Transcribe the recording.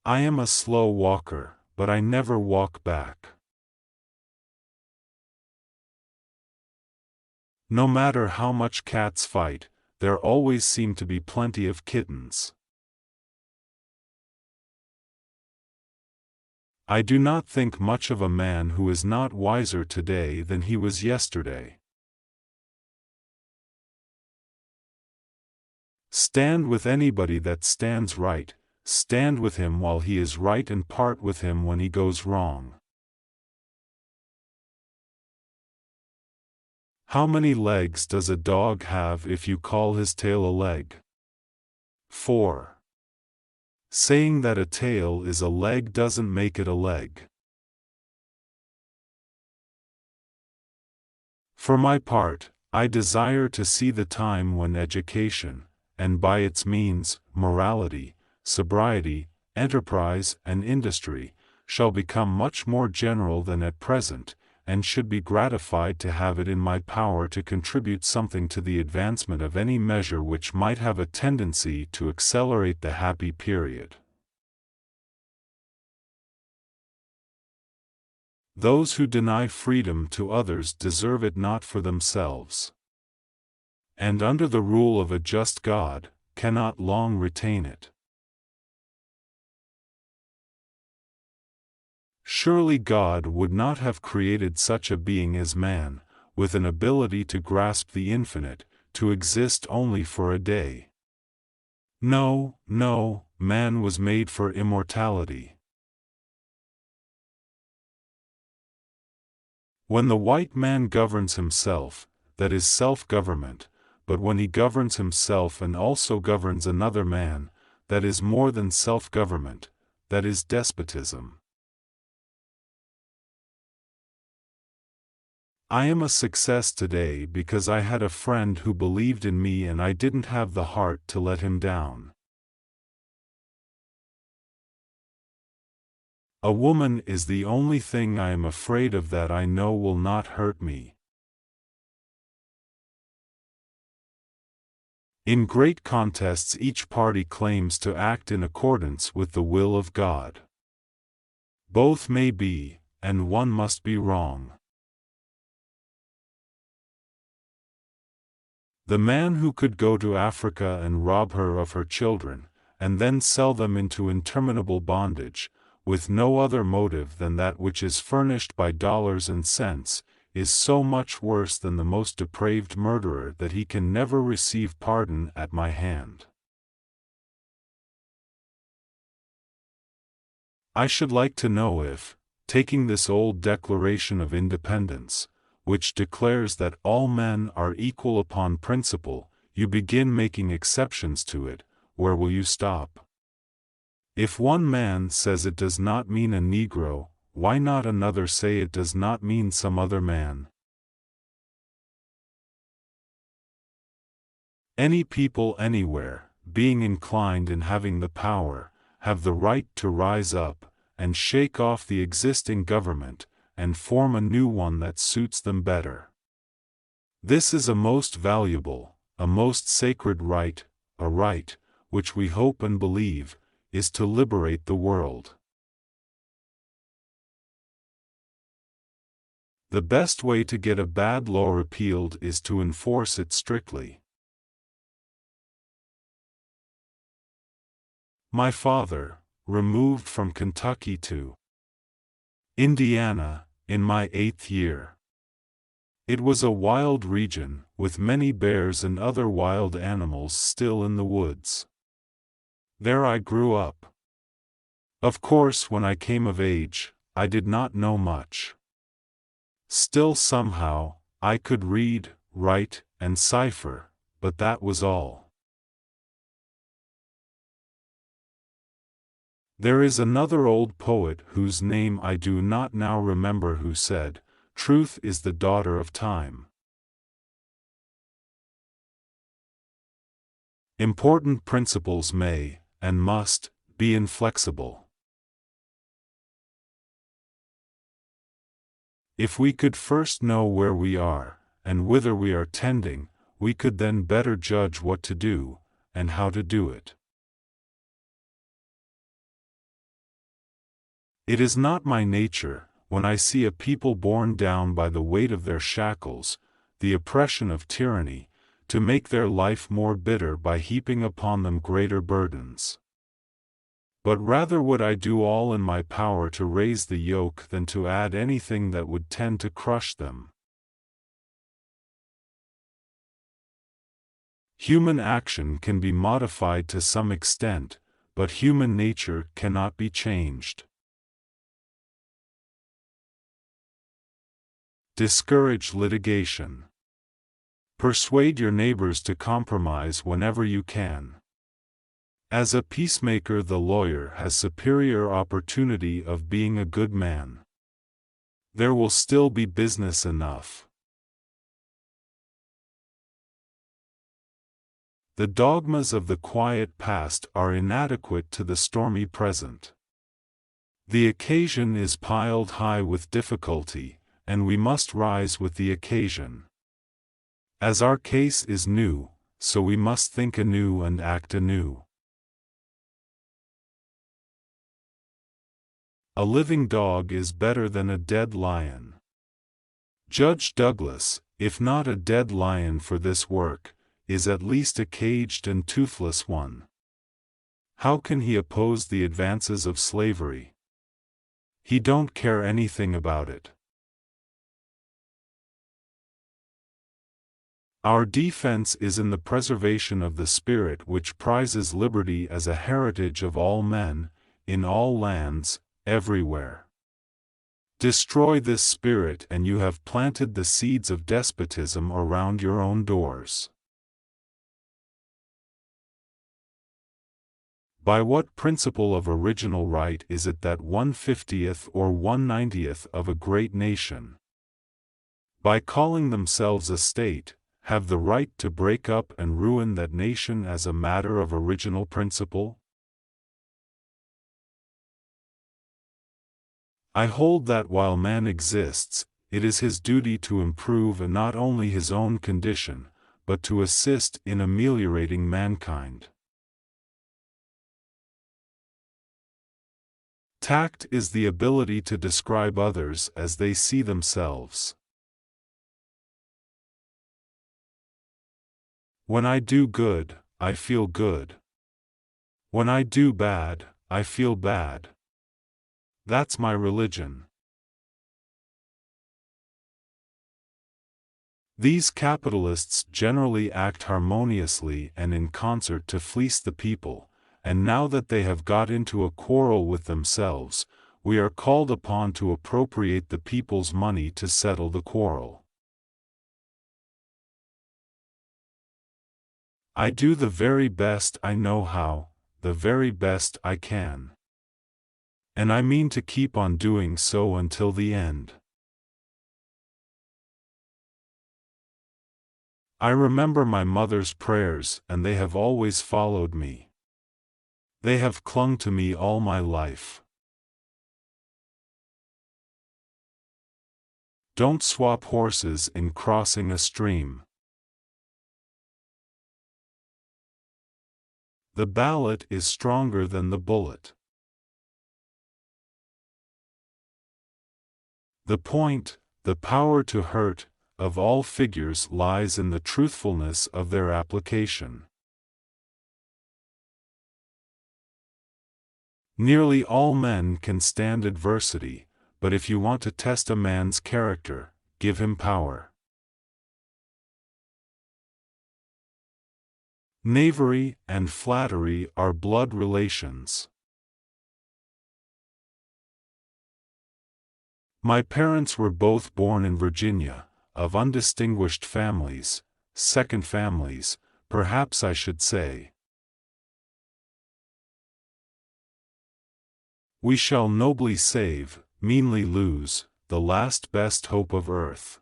I am a slow walker, but I never walk back. No matter how much cats fight, there always seem to be plenty of kittens. I do not think much of a man who is not wiser today than he was yesterday. Stand with anybody that stands right, stand with him while he is right and part with him when he goes wrong. How many legs does a dog have if you call his tail a leg? 4. Saying that a tail is a leg doesn't make it a leg. For my part, I desire to see the time when education, and by its means, morality, sobriety, enterprise, and industry, shall become much more general than at present, and should be gratified to have it in my power to contribute something to the advancement of any measure which might have a tendency to accelerate the happy period. Those who deny freedom to others deserve it not for themselves, and under the rule of a just God, cannot long retain it. Surely God would not have created such a being as man, with an ability to grasp the infinite, to exist only for a day. No, no, man was made for immortality. When the white man governs himself, that is self-government, but when he governs himself and also governs another man, that is more than self-government, that is despotism. I am a success today because I had a friend who believed in me and I didn't have the heart to let him down. A woman is the only thing I am afraid of that I know will not hurt me. In great contests each party claims to act in accordance with the will of God. Both may be, and one must be wrong. The man who could go to Africa and rob her of her children, and then sell them into interminable bondage, with no other motive than that which is furnished by dollars and cents, is so much worse than the most depraved murderer that he can never receive pardon at my hand. I should like to know if, taking this old Declaration of Independence, which declares that all men are equal upon principle, you begin making exceptions to it, where will you stop? If one man says it does not mean a Negro, why not another say it does not mean some other man? Any people anywhere, being inclined and having the power, have the right to rise up, and shake off the existing government, and form a new one that suits them better. This is a most valuable, a most sacred right, a right, which we hope and believe, is to liberate the world. The best way to get a bad law repealed is to enforce it strictly. My father, removed from Kentucky to Indiana, in my 8th year. It was a wild region, with many bears and other wild animals still in the woods. There I grew up. Of course, when I came of age, I did not know much. Still somehow, I could read, write, and cipher, but that was all. There is another old poet whose name I do not now remember who said, "Truth is the daughter of time." Important principles may, and must, be inflexible. If we could first know where we are, and whither we are tending, we could then better judge what to do, and how to do it. It is not my nature, when I see a people borne down by the weight of their shackles, the oppression of tyranny, to make their life more bitter by heaping upon them greater burdens. But rather would I do all in my power to raise the yoke than to add anything that would tend to crush them. Human action can be modified to some extent, but human nature cannot be changed. Discourage litigation. Persuade your neighbors to compromise whenever you can. As a peacemaker, the lawyer has superior opportunity of being a good man. There will still be business enough. The dogmas of the quiet past are inadequate to the stormy present. The occasion is piled high with difficulty, and we must rise with the occasion. As our case is new, so we must think anew and act anew. A living dog is better than a dead lion. Judge Douglas, if not a dead lion for this work, is at least a caged and toothless one. How can he oppose the advances of slavery? He don't care anything about it. Our defense is in the preservation of the spirit which prizes liberty as a heritage of all men, in all lands, everywhere. Destroy this spirit and you have planted the seeds of despotism around your own doors. By what principle of original right is it that 1/50th or 1/90th of a great nation, by calling themselves a state, have the right to break up and ruin that nation as a matter of original principle? I hold that while man exists, it is his duty to improve and not only his own condition, but to assist in ameliorating mankind. Tact is the ability to describe others as they see themselves. When I do good, I feel good. When I do bad, I feel bad. That's my religion. These capitalists generally act harmoniously and in concert to fleece the people, and now that they have got into a quarrel with themselves, we are called upon to appropriate the people's money to settle the quarrel. I do the very best I know how, the very best I can. And I mean to keep on doing so until the end. I remember my mother's prayers, and they have always followed me. They have clung to me all my life. Don't swap horses in crossing a stream. The ballot is stronger than the bullet. The point, the power to hurt, of all figures lies in the truthfulness of their application. Nearly all men can stand adversity, but if you want to test a man's character, give him power. Knavery and flattery are blood relations. My parents were both born in Virginia, of undistinguished families, second families, perhaps I should say. We shall nobly save, meanly lose, the last best hope of earth.